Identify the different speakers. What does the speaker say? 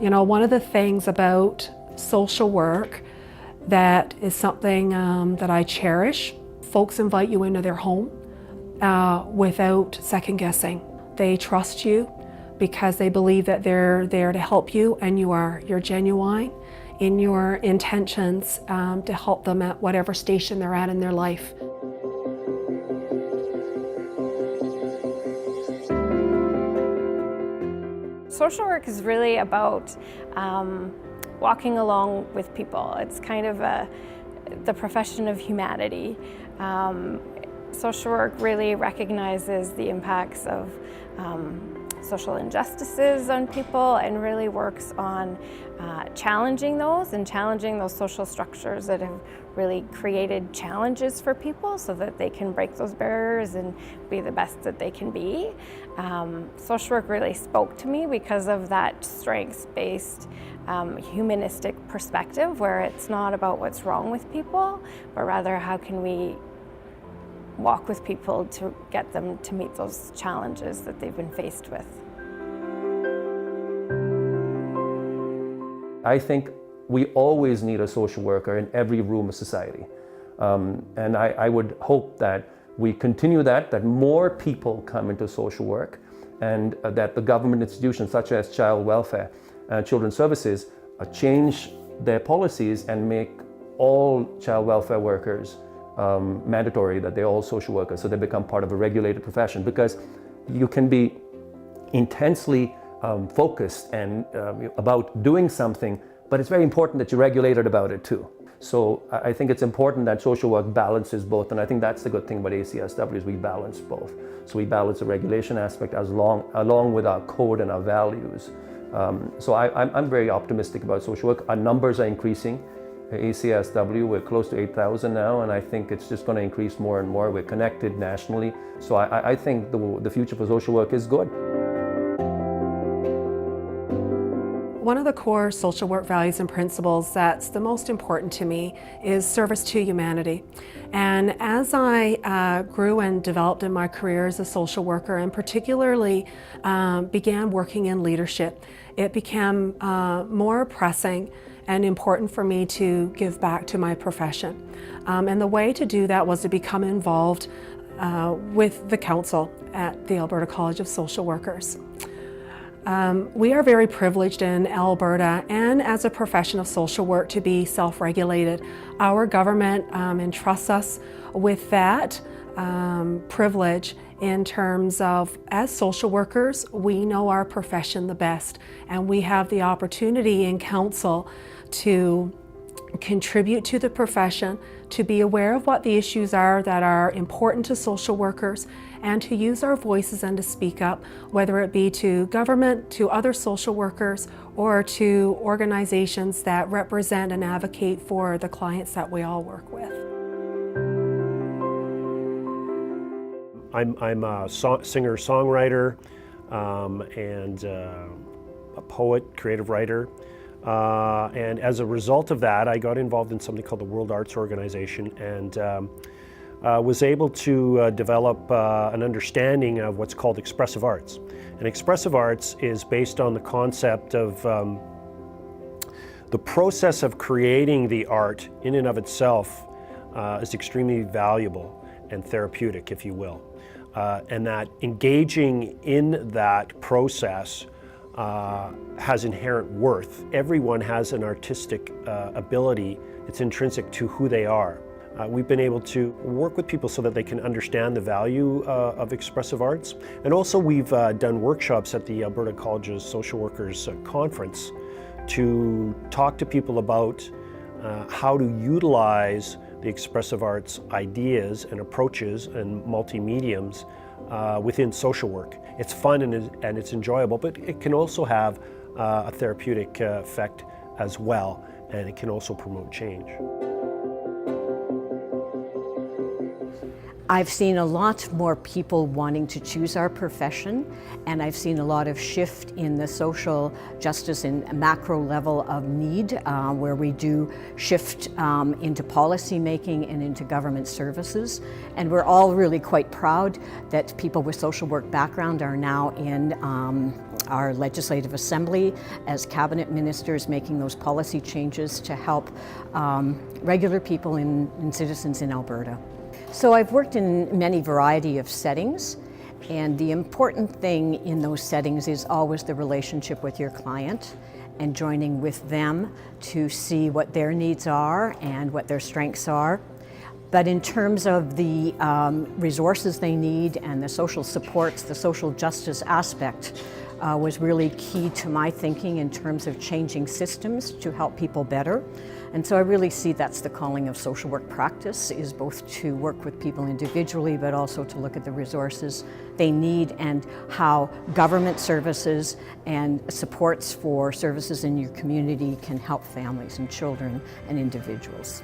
Speaker 1: You know, one of the things about social work that is something that I cherish, folks invite you into their home without second guessing. They trust you because they believe that they're there to help you, and you're genuine in your intentions to help them at whatever station they're at in their life.
Speaker 2: Social work is really about walking along with people. It's kind of the profession of humanity. Social work really recognizes the impacts of social injustices on people and really works on challenging those social structures that have really created challenges for people so that they can break those barriers and be the best that they can be. Social work really spoke to me because of that strengths-based humanistic perspective, where it's not about what's wrong with people, but rather how can we walk with people to get them to meet those challenges that they've been faced with.
Speaker 3: I think we always need a social worker in every room of society. And I would hope that we continue that more people come into social work, and that the government institutions such as child welfare and children's services change their policies and make all child welfare workers mandatory, that they're all social workers, so they become part of a regulated profession. Because you can be intensely focused and about doing something, but it's very important that you're regulated about it too. So I think it's important that social work balances both, and I think that's the good thing about ACSW is we balance both. So we balance the regulation aspect along with our code and our values. So I'm very optimistic about social work. Our numbers are increasing. ACSW, we're close to 8,000 now, and I think it's just going to increase more and more. We're connected nationally. So I think the future for social work is good.
Speaker 1: One of the core social work values and principles that's the most important to me is service to humanity. And as I grew and developed in my career as a social worker, and particularly began working in leadership, it became more pressing and important for me to give back to my profession. And the way to do that was to become involved with the council at the Alberta College of Social Workers. We are very privileged in Alberta and as a profession of social work to be self-regulated. Our government entrusts us with that privilege in terms of, as social workers, we know our profession the best, and we have the opportunity in council to contribute to the profession, to be aware of what the issues are that are important to social workers, and to use our voices and to speak up, whether it be to government, to other social workers, or to organizations that represent and advocate for the clients that we all work with.
Speaker 4: I'm a singer-songwriter and a poet, creative writer. And as a result of that, I got involved in something called the World Arts Organization, and was able to develop an understanding of what's called expressive arts. And expressive arts is based on the concept of the process of creating the art in and of itself is extremely valuable and therapeutic, if you will. And that engaging in that process has inherent worth. Everyone has an artistic ability. It's intrinsic to who they are. We've been able to work with people so that they can understand the value of expressive arts. And also we've done workshops at the Alberta College's Social Workers Conference to talk to people about how to utilize the expressive arts ideas and approaches and multi-mediums within social work. It's fun and it's enjoyable, but it can also have a therapeutic effect as well, and it can also promote change.
Speaker 5: I've seen a lot more people wanting to choose our profession, and I've seen a lot of shift in the social justice and macro level of need, where we do shift into policy making and into government services. And we're all really quite proud that people with social work background are now in our Legislative Assembly as cabinet ministers, making those policy changes to help regular people and citizens in Alberta. So I've worked in many variety of settings, and the important thing in those settings is always the relationship with your client and joining with them to see what their needs are and what their strengths are. But in terms of the resources they need and the social supports, the social justice aspect was really key to my thinking in terms of changing systems to help people better. And so I really see that's the calling of social work practice, is both to work with people individually, but also to look at the resources they need and how government services and supports for services in your community can help families and children and individuals.